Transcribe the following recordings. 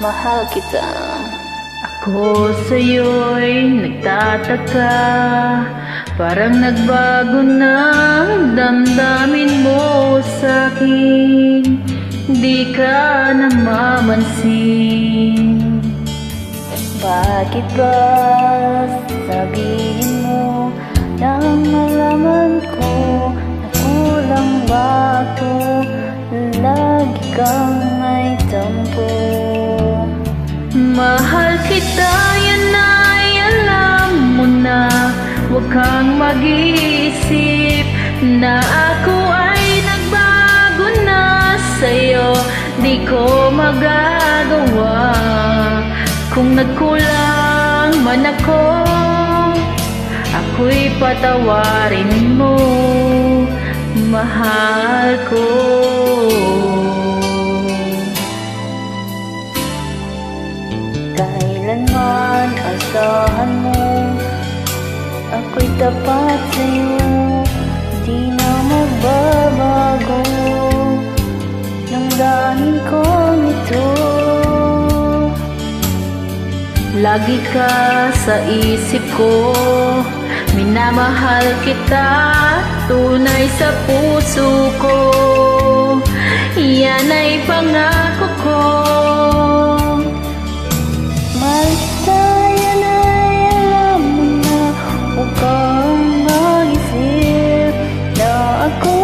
mahal kita. Ako sa'yo'y nagtataka, parang nagbago na ang damdamin mo sa'kin, di ka namamansin. Bakit ba sabihin mo nang malaman ko na kulang ba ako? Lagi kang may tampo. Mahal kita, yan ay alam mo na. Huwag kang mag-iisip na ako ay nagbago na sa'yo. Di ko magagawa kung nagkulang man ako. Ako'y patawarin mo, mahal ko. Kailanman asahan mo ako'y tapat sa'yo, di na magbabago ng dahil kong ito. Lagi ka sa isip ko, minamahal kita, tunay sa puso ko. Yan ay pangako ko. Mahal kita, yan ay alam mo na. Huwag kang mag-isip na ako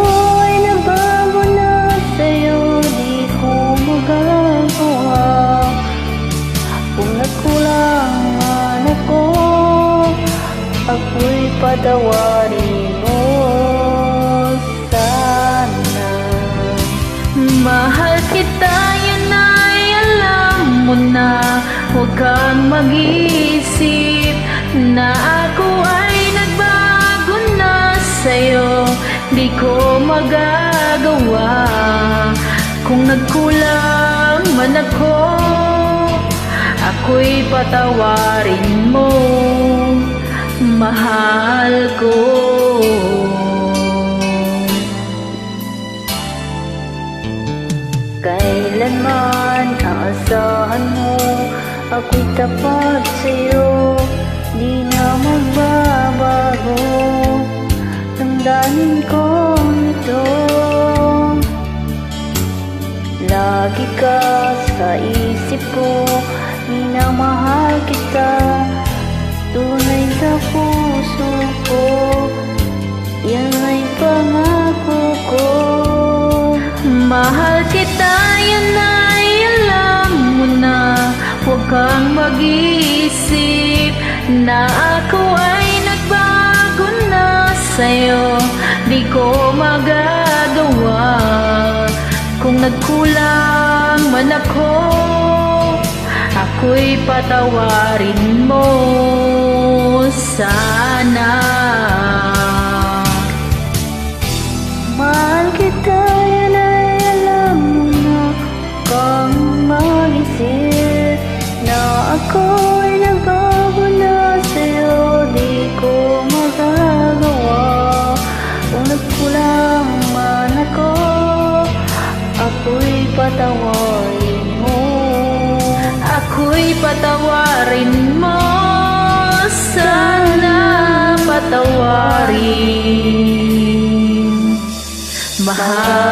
ay nabago na sa'yo. Di ko magagawa kung nagkulang man ako. Ako'y patawarin mo sana. Mahal kita, yan ay alam mo na. Huwag kang mag-iisip na ako ay nagbago na sa'yo. Di ko magagawa kung nagkulang man ako. Ako'y patawarin mo, mahal ko. Kailanman aasahan mo ako'y tapat sa'yo, di na magbabago ng danin kong ito. Lagi ka sa isip ko, minamahal kita, tunay sa puso ko. Yan ay pangako ko. Mahal kita, yan ay alam mo na. Huwag kang mag-iisip na ako ay nagbago na sa'yo. Di ko magagawa kung nagkulang man ako. Ako'y patawarin mo sana. Mahal kita, yan ay alam mo na. Kang mag-isip na ako ay nagbago na sa'yo. Di ko magagawa kung nagkulang man ako. Ako'y patawarin mo. Ako'y patawarin mo sana. Patawarin, mahal